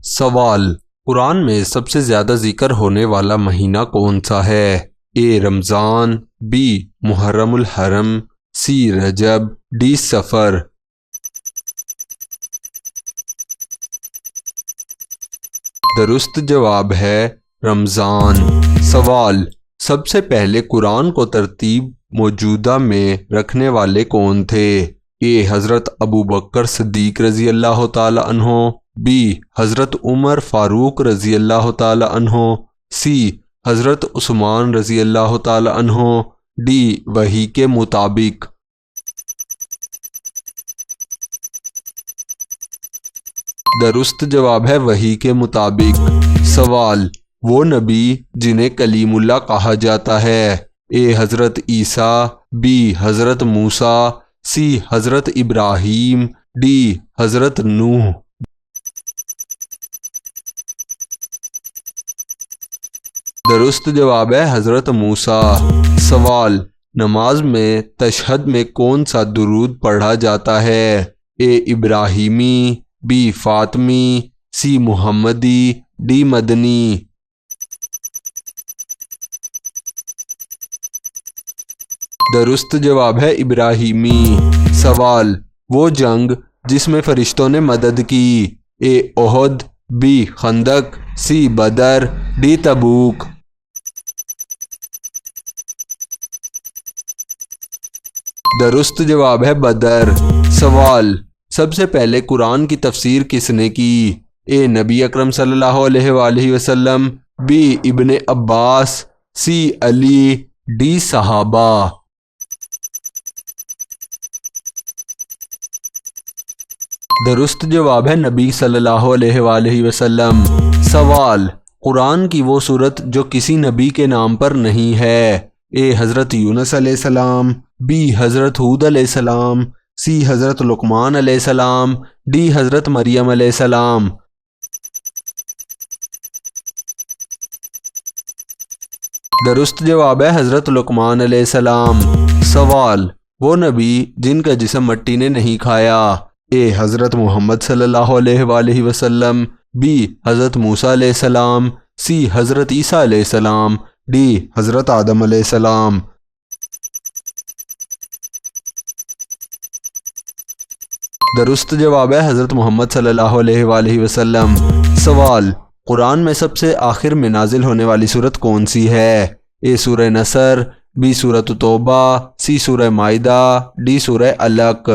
سوال: قرآن میں سب سے زیادہ ذکر ہونے والا مہینہ کون سا ہے؟ اے رمضان، be Muharram الحرم، C Recep, D سفر۔ درست جواب ہے رمضان۔ سوال: سب سے پہلے قرآن کو ترتیب موجودہ میں رکھنے والے کون تھے؟ اے حضرت ابو بکر صدیق رضی اللہ تعالی عنہ، بی حضرت عمر فاروق رضی اللہ تعالی عنہ، سی حضرت عثمان رضی اللہ تعالی عنہ، ڈی وحی کے مطابق۔ درست جواب ہے وحی کے مطابق۔ سوال: وہ نبی جنہیں کلیم اللہ کہا جاتا ہے؟ اے حضرت عیسیٰ، بی حضرت موسیٰ، سی حضرت ابراہیم، ڈی حضرت نوح۔ درست جواب ہے حضرت موسیٰ۔ سوال: نماز میں تشہد میں کون سا درود پڑھا جاتا ہے؟ اے ابراہیمی، بی فاطمی، سی محمدی، ڈی مدنی۔ درست جواب ہے ابراہیمی۔ سوال: وہ جنگ جس میں فرشتوں نے مدد کی؟ اے احد، بی خندق، سی بدر، ڈی تبوک۔ درست جواب ہے بدر۔ سوال: سب سے پہلے قرآن کی تفسیر کس نے کی؟ اے نبی اکرم صلی اللہ علیہ وآلہ وسلم، بی ابن عباس، سی علی، ڈی صحابہ۔ درست جواب ہے نبی صلی اللہ علیہ وآلہ وسلم۔ سوال: قرآن کی وہ سورت جو کسی نبی کے نام پر نہیں ہے؟ اے حضرت یونس علیہ السلام، بی حضرت ہود علیہ السلام، سی حضرت لقمان علیہ السلام، ڈی حضرت مریم علیہ السلام۔ درست جواب ہے حضرت لقمان علیہ السلام۔ سوال: وہ نبی جن کا جسم مٹی نے نہیں کھایا؟ اے حضرت محمد صلی اللہ علیہ وآلہ وسلم، بی حضرت موسیٰ علیہ السلام، سی حضرت عیسیٰ علیہ السلام، ڈی حضرت آدم علیہ السلام۔ درست جواب ہے حضرت محمد صلی اللہ علیہ وآلہ وسلم۔ سوال: قرآن میں سب سے آخر میں نازل ہونے والی سورت کون سی ہے؟ اے سورہ نصر، بی سورۃ توبہ، سی سورہ مائدہ، ڈی سورہ علق۔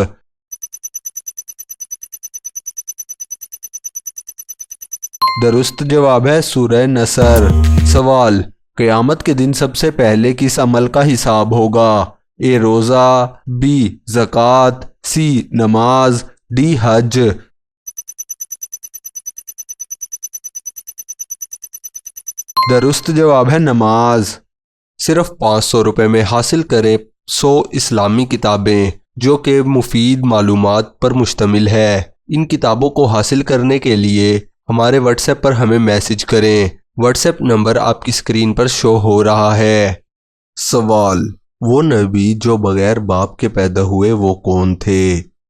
درست جواب ہے سورہ نصر۔ سوال: قیامت کے دن سب سے پہلے کس عمل کا حساب ہوگا؟ اے روزہ، بی زکوٰۃ، سی نماز، ڈی حج۔ درست جواب ہے نماز۔ صرف 500 روپے میں حاصل کریں 100 اسلامی کتابیں جو کہ مفید معلومات پر مشتمل ہے۔ ان کتابوں کو حاصل کرنے کے لیے ہمارے واٹس ایپ پر ہمیں میسج کریں۔ واٹس ایپ نمبر آپ کی اسکرین پر شو ہو رہا ہے۔ سوال: وہ نبی جو بغیر باپ کے پیدا ہوئے وہ کون تھے؟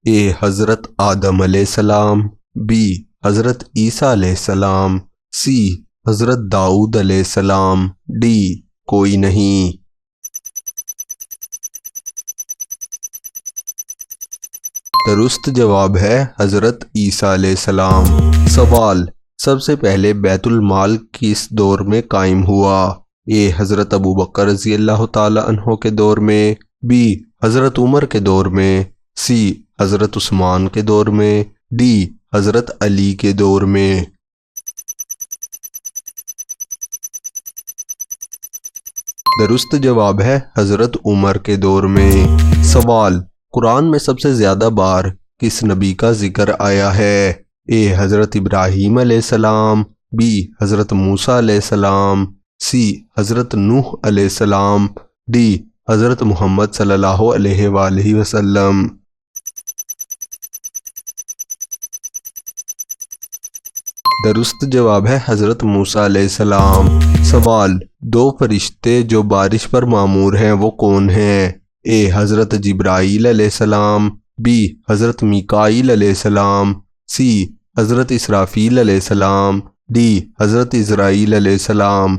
اے حضرت آدم علیہ السلام، بی حضرت عیسیٰ علیہ السلام، سی حضرت داؤد علیہ السلام، ڈی کوئی نہیں۔ درست جواب ہے حضرت عیسیٰ علیہ السلام۔ سوال: سب سے پہلے بیت المال کس دور میں قائم ہوا؟ اے حضرت ابو بکر رضی اللہ تعالی عنہ کے دور میں، بی حضرت عمر کے دور میں، سی حضرت عثمان کے دور میں، ڈی حضرت علی کے دور میں۔ درست جواب ہے حضرت عمر کے دور میں۔ سوال: قرآن میں سب سے زیادہ بار کس نبی کا ذکر آیا ہے؟ اے حضرت ابراہیم علیہ السلام، بی حضرت موسیٰ علیہ السلام، سی حضرت نوح علیہ السلام، ڈی حضرت محمد صلی اللہ علیہ وآلہ وسلم۔ درست جواب ہے حضرت موسیٰ علیہ السلام۔ سوال: 2 فرشتے جو بارش پر مامور ہیں وہ کون ہیں؟ اے حضرت جبرائیل علیہ السلام، بی حضرت میکائیل علیہ السلام، سی حضرت اسرافیل علیہ السلام، ڈی حضرت اسرائیل علیہ السلام۔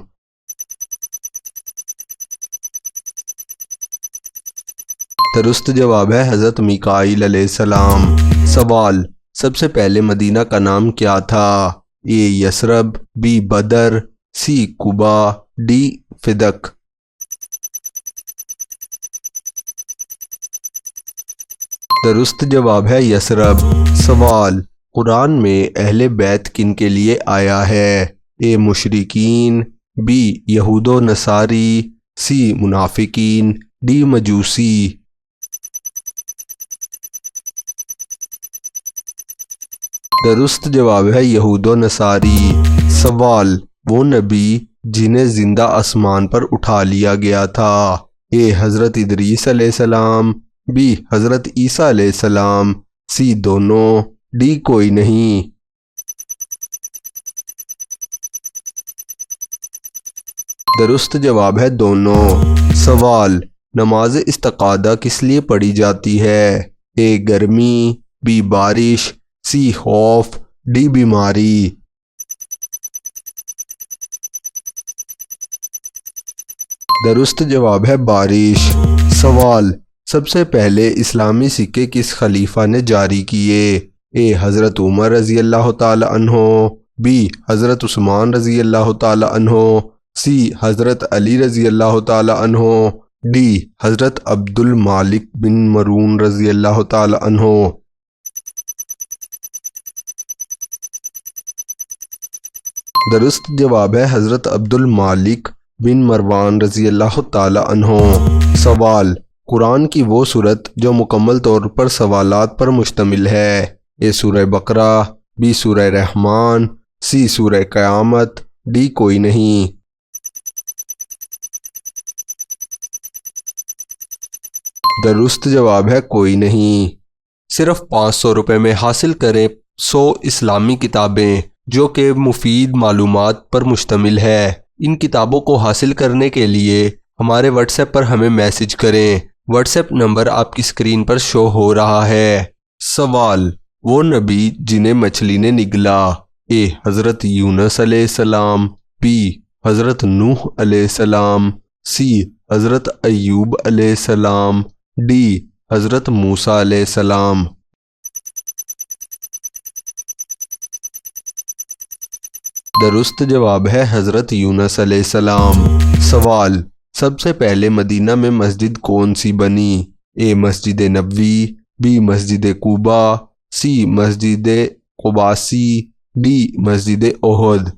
درست جواب ہے حضرت میکائیل علیہ السلام۔ سوال، سب سے پہلے مدینہ کا نام کیا تھا؟ اے یثرب، بی بدر، سی قبا، ڈی فدق۔ درست جواب ہے یثرب۔ سوال، قرآن میں اہل بیت کن کے لیے آیا ہے؟ اے مشرکین، بی یہود و نصاری، سی منافقین، ڈی مجوسی۔ درست جواب ہے یہود و نصاری۔ سوال، وہ نبی جنہیں زندہ آسمان پر اٹھا لیا گیا تھا؟ اے حضرت ادریس علیہ السلام، بی حضرت عیسیٰ علیہ السلام، سی دونوں، ڈی کوئی نہیں۔ درست جواب ہے دونوں۔ سوال، نماز استقادہ کس لیے پڑھی جاتی ہے؟ اے گرمی، بی بارش، سی خوف، ڈی بیماری۔ درست جواب ہے بارش۔ سوال، سب سے پہلے اسلامی سکے کس خلیفہ نے جاری کیے؟ اے حضرت عمر رضی اللہ تعالی عنہ، بی حضرت عثمان رضی اللہ تعالی عنہ، سی حضرت علی رضی اللہ تعالی عنہ، ڈی حضرت عبد المالک بن مروان رضی اللہ تعالی عنہ۔ درست جواب ہے حضرت عبد المالک بن مروان رضی اللہ تعالی عنہ۔ سوال، قرآن کی وہ سورت جو مکمل طور پر سوالات پر مشتمل ہے؟ اے سورہ بقرہ، بی سورہ رحمان، سی سورہ قیامت، ڈی کوئی نہیں۔ درست جواب ہے کوئی نہیں۔ صرف 500 روپے میں حاصل کریں 100 اسلامی کتابیں جو کہ مفید معلومات پر مشتمل ہے۔ ان کتابوں کو حاصل کرنے کے لیے ہمارے واٹس ایپ پر ہمیں میسج کریں۔ واٹس ایپ نمبر آپ کی اسکرین پر شو ہو رہا ہے۔ سوال، وہ نبی جنہیں مچھلی نے نگلا؟ اے حضرت یونس علیہ السلام، بی حضرت نوح علیہ السلام، سی حضرت ایوب علیہ السلام، ڈی حضرت موسیٰ علیہ السلام۔ درست جواب ہے حضرت یونس علیہ السلام۔ سوال، سب سے پہلے مدینہ میں مسجد کون سی بنی؟ اے Masjid Nabawi, be Masjid Quba, C Masjid قباسی، D مسجد احد۔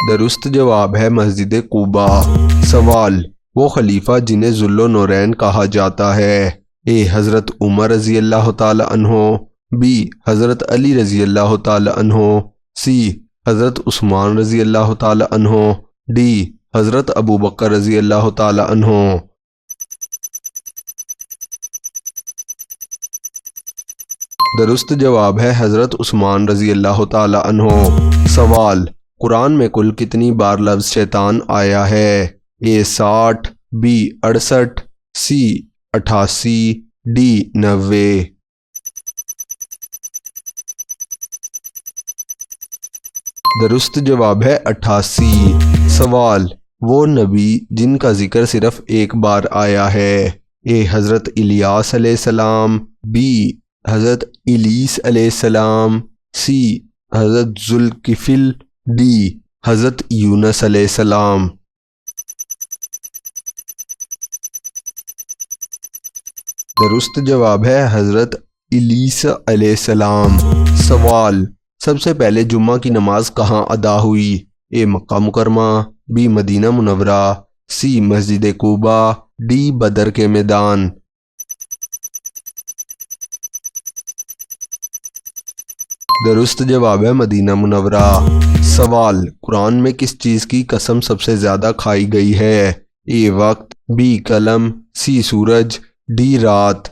درست جواب ہے مسجد قباء۔ سوال، وہ خلیفہ جنہیں ذل نورین کہا جاتا ہے؟ اے حضرت عمر رضی اللہ تعالی عنہ، بی حضرت علی رضی اللہ تعالی عنہ، سی حضرت عثمان رضی اللہ تعالی عنہ، ڈی حضرت ابو بکر رضی اللہ تعالی عنہ۔ درست جواب ہے حضرت عثمان رضی اللہ تعالی عنہ۔ سوال، قرآن میں کل کتنی بار لفظ شیطان آیا ہے؟ اے 60، بی 68، سی 88، ڈی 90۔ درست جواب ہے 88۔ سوال، وہ نبی جن کا ذکر صرف ایک بار آیا ہے؟ اے حضرت الیاس علیہ السلام، بی حضرت الیس علیہ السلام، سی حضرت ذوالکفل، ڈی حضرت یونس علیہ السلام۔ درست جواب ہے حضرت الیس علیہ السلام۔ سوال، سب سے پہلے جمعہ کی نماز کہاں ادا ہوئی؟ اے مکہ مکرمہ، بی مدینہ منورہ، سی مسجد قباء، ڈی بدر کے میدان۔ درست جواب ہے مدینہ منورہ۔ سوال، قرآن میں کس چیز کی قسم سب سے زیادہ کھائی گئی ہے؟ اے وقت، بی قلم، سی سورج، ڈی رات۔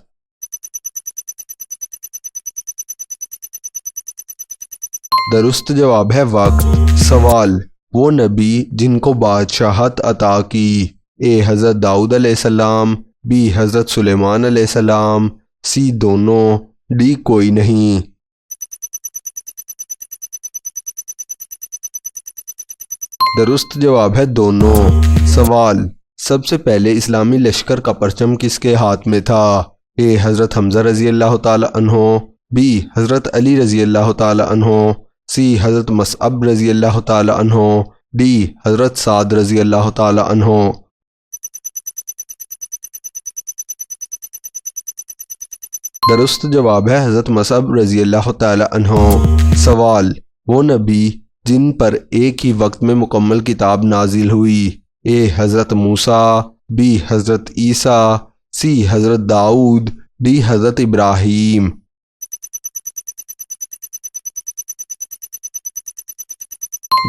درست جواب ہے وقت۔ سوال، وہ نبی جن کو بادشاہت عطا کی؟ اے حضرت داؤد علیہ السلام، بی حضرت سلیمان علیہ السلام، سی دونوں، ڈی کوئی نہیں۔ درست جواب ہے دونوں۔ سوال، سب سے پہلے اسلامی لشکر کا پرچم کس کے ہاتھ میں تھا؟ اے حضرت حمزہ رضی اللہ تعالی عنہ، بی حضرت علی رضی اللہ تعالی عنہ، سی حضرت مصعب رضی اللہ تعالی عنہ، ڈی حضرت سعد رضی اللہ تعالی عنہ۔ درست جواب ہے حضرت مصعب رضی اللہ تعالی عنہ۔ سوال، وہ نبی جن پر ایک ہی وقت میں مکمل کتاب نازل ہوئی؟ اے حضرت موسیٰ، بی حضرت عیسیٰ، سی حضرت داؤد، ڈی حضرت ابراہیم۔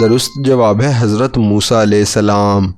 درست جواب ہے حضرت موسیٰ علیہ السلام۔